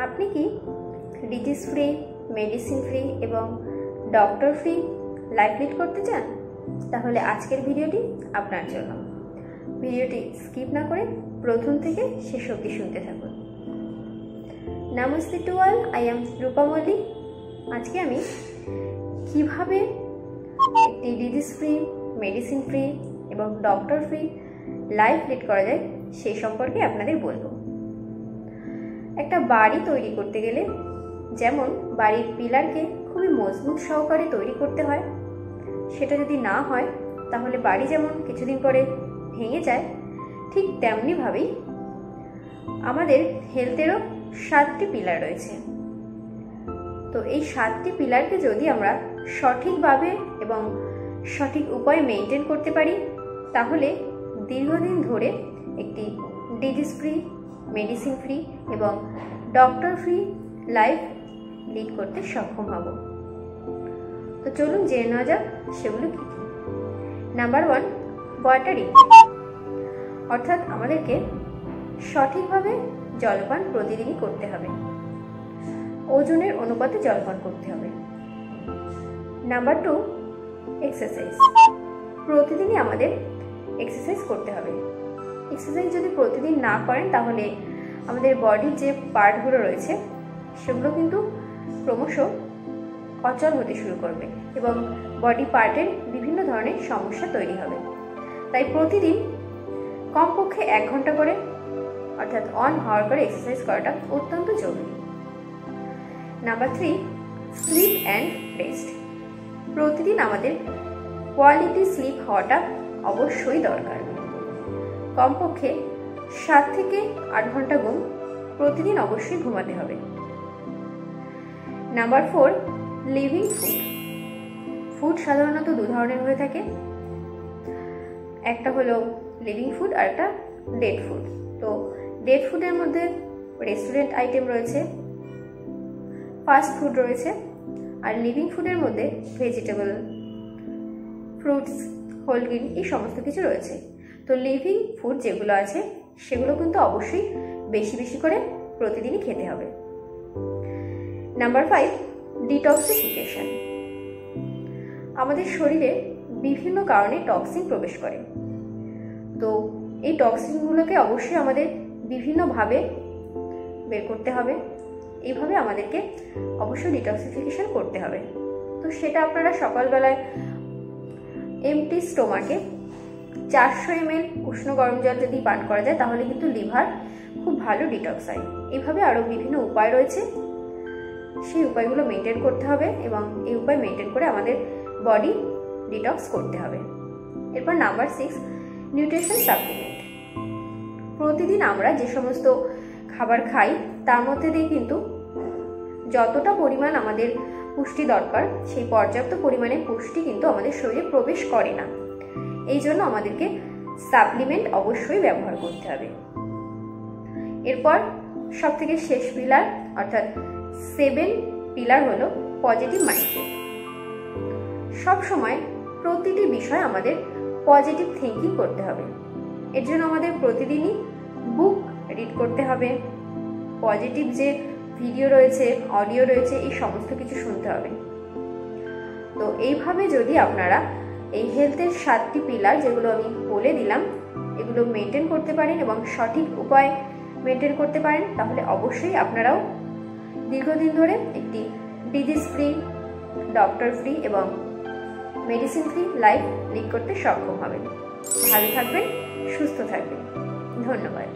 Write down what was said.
আপনি কি disease free, medicine free এবং ডক্টর ফ্রি লাইফ লিড করতে চান? তাহলে আজকের ভিডিওটি আপনার জন্য। ভিডিওটি স্কিপ না করে প্রথম থেকে শেষ অবধি শুনতে থাকুন। Namaste to all, I am Rupa Mallick. আজকে আমি কিভাবে একটি ডিজিজ ফ্রি, মেডিসিন ফ্রি এবং ডক্টর ফ্রি লাইফ লিড করা যায় সেই সম্পর্কে আপনাদের বলবো। একটা বাড়ি তৈরি করতে গেলে যেমন বাড়ির পিলারকে খুবই মজবুত সহকারে তৈরি করতে হয়, সেটা যদি না হয় তাহলে বাড়ি যেমন কিছুদিন পরে ভেঙে যায়, ঠিক তেমনিভাবেই আমাদের হেলথেরও 7টি পিলার রয়েছে। তো এই 7টি পিলারকে যদি আমরা সঠিকভাবে এবং সঠিক উপায়ে মেনটেন করতে পারি তাহলে দীর্ঘদিন ধরে একটি ডিজিজ ফ্রি, মেডিসিন ফ্রি এবং ডক্টর ফ্রি লাইফ লিড করতে সক্ষম হব। তো চলুন জেনে নেওয়া যাক সেগুলো কি কি। নাম্বার 1, ওয়াটার ইনটেক, অর্থাৎ আমাদেরকে সঠিকভাবে জলপান প্রতিদিনই করতে হবে, ওজনের অনুপাতে জলপান করতে হবে। নাম্বার 2, এক্সারসাইজ, প্রতিদিনই আমাদের এক্সারসাইজ করতে হবে। এক্সারসাইজ যদি প্রতিদিন না করেন তাহলে আমাদের বডির যে পার্টগুলো রয়েছে সেগুলো কিন্তু ক্রমশ অচল হতে শুরু করবে এবং বডি পার্টের বিভিন্ন ধরনের সমস্যা তৈরি হবে। তাই প্রতিদিন কমপক্ষে 1 ঘন্টা করে অর্থাৎ 1 আওয়ার করে এক্সারসাইজ করাটা অত্যন্ত জরুরি। নাম্বার 3, স্লিপ অ্যান্ড রেস্ট, প্রতিদিন আমাদের কোয়ালিটি স্লিপ হওয়াটা অবশ্যই দরকার। কমপক্ষে 7 থেকে 8 ঘন্টা ঘুম প্রতিদিন অবশ্যই ঘুমাতে হবে। Number 4, living food. ফুড সাধারণত 2 ধরনের হয়ে থাকে, একটা হলো লিভিং ফুড আর একটা ডেড ফুড। তো ডেড ফুডের মধ্যে রেস্টুরেন্ট আইটেম রয়েছে, ফাস্ট ফুড রয়েছে, আর লিভিং ফুডের মধ্যে ভেজিটেবল, ফ্রুটস, হোল গ্রেন এই সমস্ত কিছু রয়েছে। তো লিভিং ফুড যেগুলো আছে সেগুলো কিন্তু অবশ্যই বেশি বেশি করে প্রতিদিনই খেতে হবে। Number 5, detoxification. আমাদের শরীরে বিভিন্ন কারণে টক্সিন প্রবেশ করে, তো এই টক্সিনগুলোকে অবশ্যই আমাদের বিভিন্নভাবে বের করতে হবে। এইভাবে আমাদেরকে অবশ্যই ডিটক্সিফিকেশন করতে হবে। তো সেটা আপনারা সকালবেলায় এমটি স্টোমাকে 400 ml উষ্ণ গরম জল যদি পান করা যায় তাহলে কিন্তু লিভার খুব ভালো ডিটক্স হয়। এইভাবে আরও বিভিন্ন উপায় রয়েছে, সেই উপায়গুলো মেনটেন করতে হবে এবং এই উপায় মেনটেন করে আমাদের বডি ডিটক্স করতে হবে। এরপর নাম্বার 6, নিউট্রিশন সাপ্লিমেন্ট। প্রতিদিন আমরা যে সমস্ত খাবার খাই তার মধ্যে দিয়ে কিন্তু যতটা পরিমাণ আমাদের পুষ্টি দরকার সেই পর্যাপ্ত পরিমাণে পুষ্টি কিন্তু আমাদের শরীরে প্রবেশ করে না। এই জন্য আমাদেরকে সাপ্লিমেন্ট অবশ্যই ব্যবহার করতে হবে। এরপর সব থেকে শেষ পিলার অর্থাৎ 7 পিলার হলো পজিটিভ মাইন্ডসেট। সব সময় প্রতিটি বিষয় আমাদের পজিটিভ থিঙ্কিং করতে হবে। এর জন্য আমাদের প্রতিদিনই বুক রিড করতে হবে, পজিটিভ যে ভিডিও রয়েছে, অডিও রয়েছে, এই সমস্ত কিছু শুনতে হবে। তো এইভাবে যদি আপনারা এই হেলথের 7টি পিলার যেগুলো আমি বলে দিলাম এগুলো মেনটেন করতে পারেন এবং সঠিক উপায় মেনটেন করতে পারেন তাহলে অবশ্যই আপনারাও দীর্ঘদিন ধরে একটি ডিজিজ ফ্রি, ডক্টর ফ্রি এবং মেডিসিন ফ্রি লাইফ লিড করতে সক্ষম হবেন। ভালো থাকবেন, সুস্থ থাকবেন। ধন্যবাদ।